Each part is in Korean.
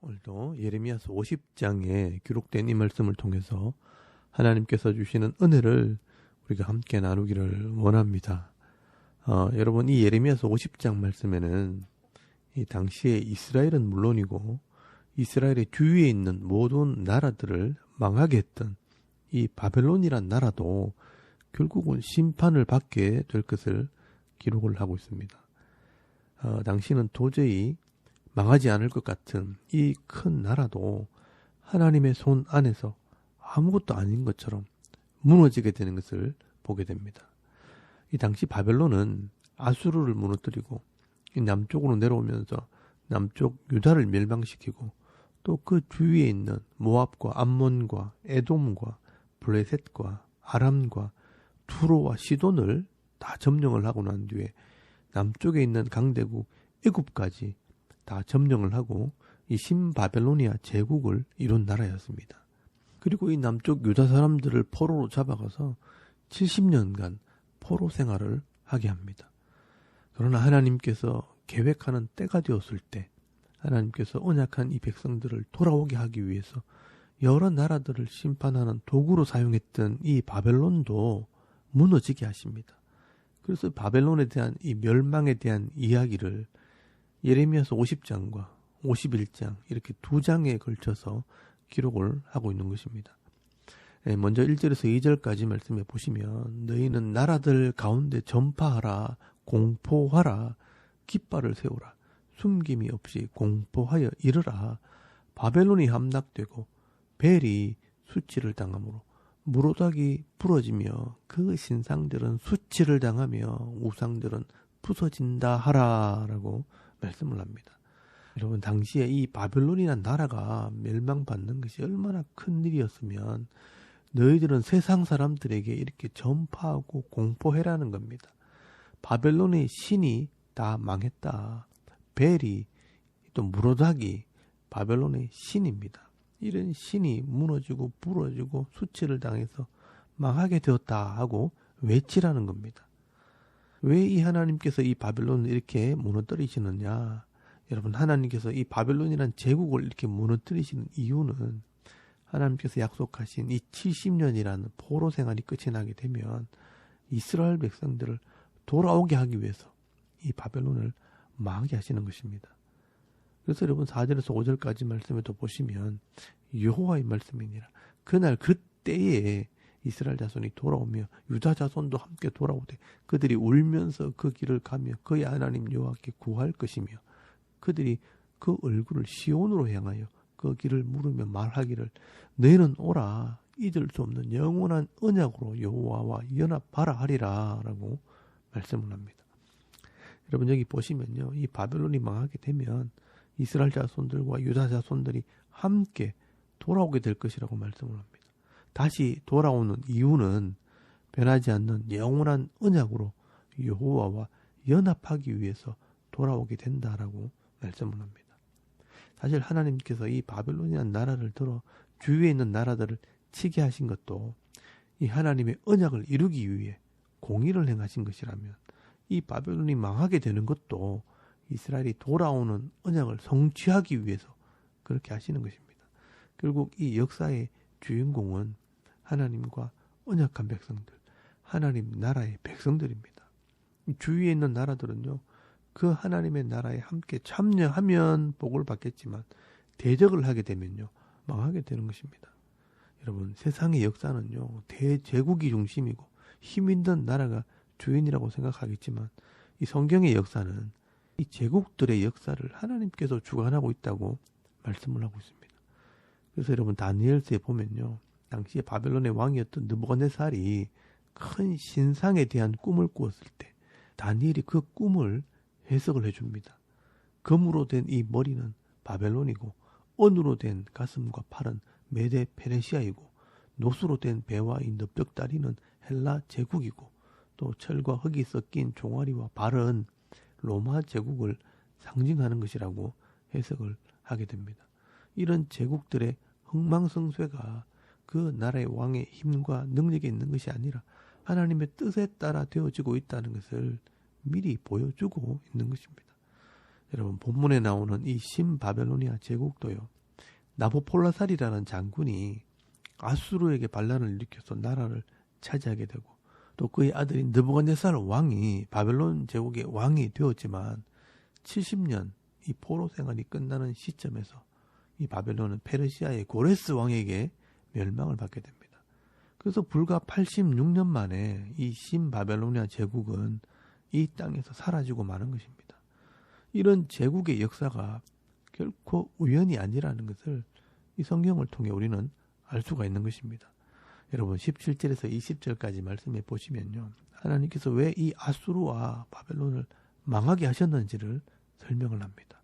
오늘도 예레미야서 50장에 기록된 이 말씀을 통해서 하나님께서 주시는 은혜를 우리가 함께 나누기를 원합니다. 여러분, 이 예레미야서 50장 말씀에는 이 당시에 이스라엘은 물론이고 이스라엘의 주위에 있는 모든 나라들을 망하게 했던 이 바벨론이란 나라도 결국은 심판을 받게 될 것을 기록을 하고 있습니다. 당시는 도저히 망하지 않을 것 같은 이 큰 나라도 하나님의 손 안에서 아무것도 아닌 것처럼 무너지게 되는 것을 보게 됩니다. 이 당시 바벨론은 아수르를 무너뜨리고 이 남쪽으로 내려오면서 남쪽 유다를 멸망시키고 또 그 주위에 있는 모압과 암몬과 에돔과 블레셋과 아람과 투로와 시돈을 다 점령을 하고 난 뒤에 남쪽에 있는 강대국 애굽까지 다 점령을 하고 이 신바벨로니아 제국을 이룬 나라였습니다. 그리고 이 남쪽 유다 사람들을 포로로 잡아가서 70년간 포로 생활을 하게 합니다. 그러나 하나님께서 계획하는 때가 되었을 때 하나님께서 언약한 이 백성들을 돌아오게 하기 위해서 여러 나라들을 심판하는 도구로 사용했던 이 바벨론도 무너지게 하십니다. 그래서 바벨론에 대한 이 멸망에 대한 이야기를 예레미야서 50장과 51장 이렇게 두 장에 걸쳐서 기록을 하고 있는 것입니다. 먼저 1절에서 2절까지 말씀해 보시면 너희는 나라들 가운데 전파하라, 공포하라, 깃발을 세우라, 숨김이 없이 공포하여 이르라. 바벨론이 함락되고 벨이 수치를 당하므로 무로닥이 부러지며 그 신상들은 수치를 당하며 우상들은 부서진다 하라라고 말씀을 합니다. 여러분, 당시에 이 바벨론이라는 나라가 멸망받는 것이 얼마나 큰 일이었으면 너희들은 세상 사람들에게 이렇게 전파하고 공포해라는 겁니다. 바벨론의 신이 다 망했다. 벨이 또 무로닥이 바벨론의 신입니다. 이런 신이 무너지고 부러지고 수치를 당해서 망하게 되었다 하고 외치라는 겁니다. 왜 이 하나님께서 이 바벨론을 이렇게 무너뜨리시느냐? 여러분, 하나님께서 이 바벨론이라는 제국을 이렇게 무너뜨리시는 이유는 하나님께서 약속하신 이 70년이라는 포로 생활이 끝이 나게 되면 이스라엘 백성들을 돌아오게 하기 위해서 이 바벨론을 망하게 하시는 것입니다. 그래서 여러분 4절에서 5절까지 말씀에도 보시면 여호와의 말씀이니라. 그날 그때에 이스라엘 자손이 돌아오며 유다 자손도 함께 돌아오되 그들이 울면서 그 길을 가며 그의 하나님 여호와께 구할 것이며 그들이 그 얼굴을 시온으로 향하여 그 길을 물으며 말하기를 너희는 오라 잊을 수 없는 영원한 언약으로 여호와와 연합하라 하리라 라고 말씀을 합니다. 여러분, 여기 보시면요, 이 바벨론이 망하게 되면 이스라엘 자손들과 유다 자손들이 함께 돌아오게 될 것이라고 말씀을 합니다. 다시 돌아오는 이유는 변하지 않는 영원한 언약으로 여호와와 연합하기 위해서 돌아오게 된다라고 말씀을 합니다. 사실 하나님께서 이 바벨론이라는 나라를 들어 주위에 있는 나라들을 치게 하신 것도 이 하나님의 언약을 이루기 위해 공의를 행하신 것이라면 이 바벨론이 망하게 되는 것도 이스라엘이 돌아오는 언약을 성취하기 위해서 그렇게 하시는 것입니다. 결국 이 역사의 주인공은 하나님과 언약한 백성들, 하나님 나라의 백성들입니다. 주위에 있는 나라들은요, 그 하나님의 나라에 함께 참여하면 복을 받겠지만 대적을 하게 되면요 망하게 되는 것입니다. 여러분, 세상의 역사는요 대제국이 중심이고 힘 있는 나라가 주인이라고 생각하겠지만 이 성경의 역사는 이 제국들의 역사를 하나님께서 주관하고 있다고 말씀을 하고 있습니다. 그래서 여러분 다니엘서에 보면요 당시에 바벨론의 왕이었던 느부갓네살이 큰 신상에 대한 꿈을 꾸었을 때 다니엘이 그 꿈을 해석을 해줍니다. 금으로 된 이 머리는 바벨론이고 은으로 된 가슴과 팔은 메데 페르시아이고 노수로 된 배와 이 넓적다리는 헬라 제국이고 또 철과 흙이 섞인 종아리와 발은 로마 제국을 상징하는 것이라고 해석을 하게 됩니다. 이런 제국들의 흥망성쇠가 그 나라의 왕의 힘과 능력에 있는 것이 아니라 하나님의 뜻에 따라 되어지고 있다는 것을 미리 보여주고 있는 것입니다. 여러분, 본문에 나오는 이 신바벨로니아 제국도요, 나보폴라살이라는 장군이 아수르에게 반란을 일으켜서 나라를 차지하게 되고, 또 그의 아들인 느부갓네살 왕이 바벨론 제국의 왕이 되었지만 70년 이 포로 생활이 끝나는 시점에서 이 바벨론은 페르시아의 고레스 왕에게 멸망을 받게 됩니다. 그래서 불과 86년 만에 이 신바벨로니아 제국은 이 땅에서 사라지고 마는 것입니다. 이런 제국의 역사가 결코 우연이 아니라는 것을 이 성경을 통해 우리는 알 수가 있는 것입니다. 여러분, 17절에서 20절까지 말씀해 보시면요, 하나님께서 왜 이 아수르와 바벨론을 망하게 하셨는지를 설명을 합니다.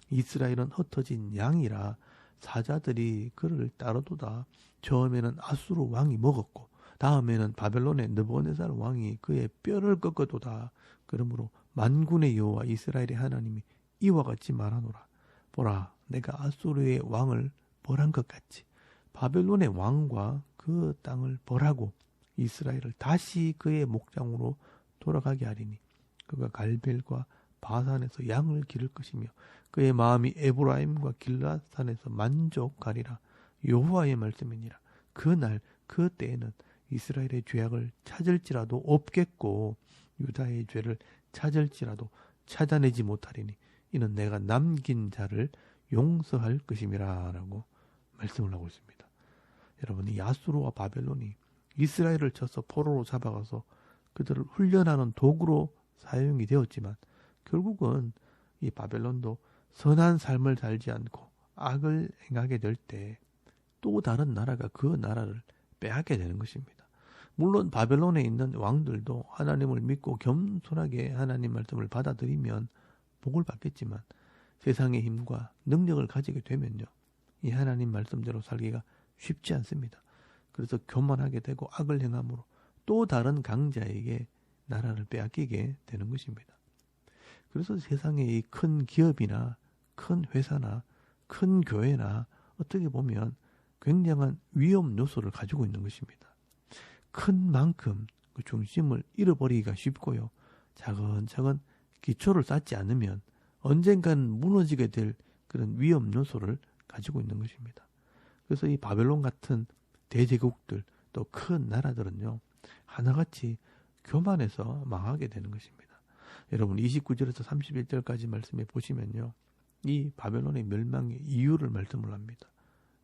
이스라엘은 흩어진 양이라 사자들이 그를 따르도다. 처음에는 아수르 왕이 먹었고 다음에는 바벨론의 느부갓네살 왕이 그의 뼈를 꺾어도다. 그러므로 만군의 여호와 이스라엘의 하나님이 이와 같이 말하노라. 보라, 내가 아수르의 왕을 벌한 것 같이 바벨론의 왕과 그 땅을 벌하고 이스라엘을 다시 그의 목장으로 돌아가게 하리니 그가 갈멜과 바산에서 양을 기를 것이며 그의 마음이 에브라임과 길라산에서 만족하리라. 여호와의 말씀이니라. 그날 그 때에는 이스라엘의 죄악을 찾을지라도 없겠고 유다의 죄를 찾을지라도 찾아내지 못하리니 이는 내가 남긴 자를 용서할 것임이라 라고 말씀을 하고 있습니다. 여러분, 이 아수르와 바벨론이 이스라엘을 쳐서 포로로 잡아가서 그들을 훈련하는 도구로 사용이 되었지만 결국은 이 바벨론도 선한 삶을 살지 않고 악을 행하게 될 때 또 다른 나라가 그 나라를 빼앗게 되는 것입니다. 물론 바벨론에 있는 왕들도 하나님을 믿고 겸손하게 하나님 말씀을 받아들이면 복을 받겠지만 세상의 힘과 능력을 가지게 되면요, 이 하나님 말씀대로 살기가 쉽지 않습니다. 그래서 교만하게 되고 악을 행함으로 또 다른 강자에게 나라를 빼앗기게 되는 것입니다. 그래서 세상의 이 큰 기업이나 큰 회사나 큰 교회나 어떻게 보면 굉장한 위험 요소를 가지고 있는 것입니다. 큰 만큼 그 중심을 잃어버리기가 쉽고요. 차근차근 기초를 쌓지 않으면 언젠가는 무너지게 될 그런 위험 요소를 가지고 있는 것입니다. 그래서 이 바벨론 같은 대제국들 또 큰 나라들은요, 하나같이 교만해서 망하게 되는 것입니다. 여러분, 29절에서 31절까지 말씀해 보시면요, 이 바벨론의 멸망의 이유를 말씀을 합니다.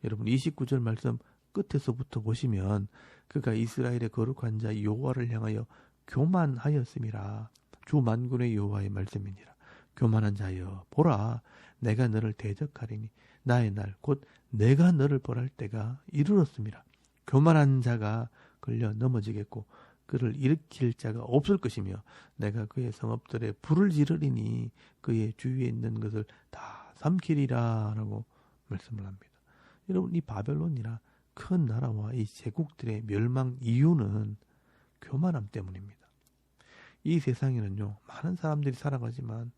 여러분, 29절 말씀 끝에서부터 보시면 그가 이스라엘의 거룩한 자 여호와를 향하여 교만하였음이라. 주 만군의 여호와의 말씀이니라. 교만한 자여, 보라, 내가 너를 대적하리니 나의 날 곧 내가 너를 벌할 때가 이르렀음이라. 교만한 자가 걸려 넘어지겠고 그를 일으킬 자가 없을 것이며 내가 그의 성읍들에 불을 지르리니 그의 주위에 있는 것을 다 삼키리라 라고 말씀을 합니다. 여러분, 이 바벨론이나 큰 나라와 이 제국들의 멸망 이유는 교만함 때문입니다. 이 세상에는요, 많은 사람들이 살아가지만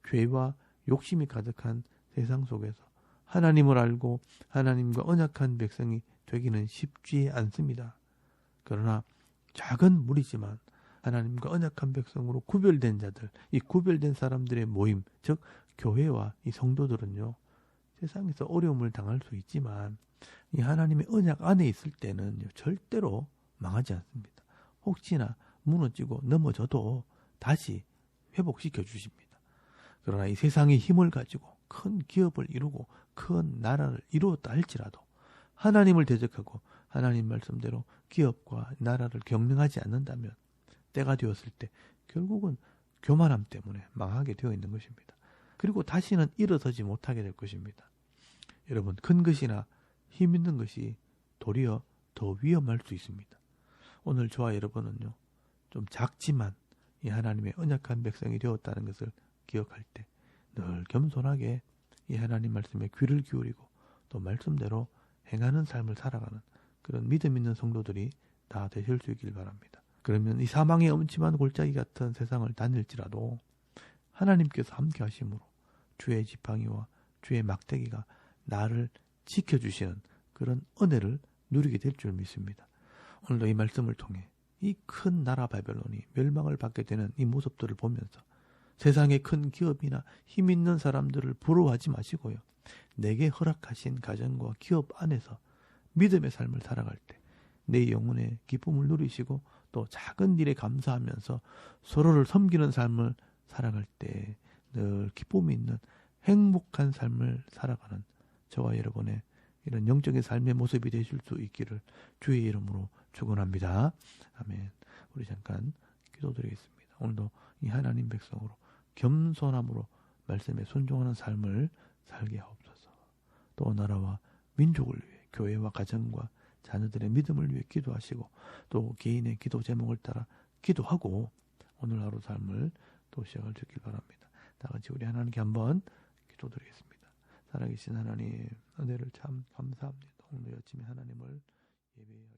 죄와 욕심이 가득한 세상 속에서 하나님을 알고 하나님과 언약한 백성이 되기는 쉽지 않습니다. 그러나 작은 무리지만 하나님과 언약한 백성으로 구별된 자들, 이 구별된 사람들의 모임, 즉 교회와 이 성도들은요, 세상에서 어려움을 당할 수 있지만 이 하나님의 언약 안에 있을 때는 절대로 망하지 않습니다. 혹시나 무너지고 넘어져도 다시 회복시켜 주십니다. 그러나 이 세상의 힘을 가지고 큰 기업을 이루고 큰 나라를 이루었다 할지라도 하나님을 대적하고 하나님 말씀대로 기업과 나라를 경영하지 않는다면 때가 되었을 때 결국은 교만함 때문에 망하게 되어 있는 것입니다. 그리고 다시는 일어서지 못하게 될 것입니다. 여러분, 큰 것이나 힘 있는 것이 도리어 더 위험할 수 있습니다. 오늘 저와 여러분은요, 좀 작지만 이 하나님의 언약한 백성이 되었다는 것을 기억할 때 늘 겸손하게 이 하나님 말씀에 귀를 기울이고 또 말씀대로 행하는 삶을 살아가는 그런 믿음 있는 성도들이 다 되실 수 있길 바랍니다. 그러면 이 사망의 엄침한 골짜기 같은 세상을 다닐지라도 하나님께서 함께 하심으로 주의 지팡이와 주의 막대기가 나를 지켜주시는 그런 은혜를 누리게 될 줄 믿습니다. 오늘도 이 말씀을 통해 이 큰 나라 바벨론이 멸망을 받게 되는 이 모습들을 보면서 세상의 큰 기업이나 힘 있는 사람들을 부러워하지 마시고요. 내게 허락하신 가정과 기업 안에서 믿음의 삶을 살아갈 때 내 영혼의 기쁨을 누리시고 또 작은 일에 감사하면서 서로를 섬기는 삶을 살아갈 때 늘 기쁨이 있는 행복한 삶을 살아가는 저와 여러분의 이런 영적인 삶의 모습이 되실 수 있기를 주의 이름으로 축원합니다. 아멘. 우리 잠깐 기도드리겠습니다. 오늘도 이 하나님 백성으로 겸손함으로 말씀에 순종하는 삶을 살게 하옵소서. 또 나라와 민족을 위해 교회와 가정과 자녀들의 믿음을 위해 기도하시고 또 개인의 기도 제목을 따라 기도하고 오늘 하루 삶을 또 시작할 수 있길 바랍니다. 다 같이 우리 하나님께 한번 기도드리겠습니다. 살아계신 하나님 은혜를 참 감사합니다. 오늘 아침에 하나님을 예배하여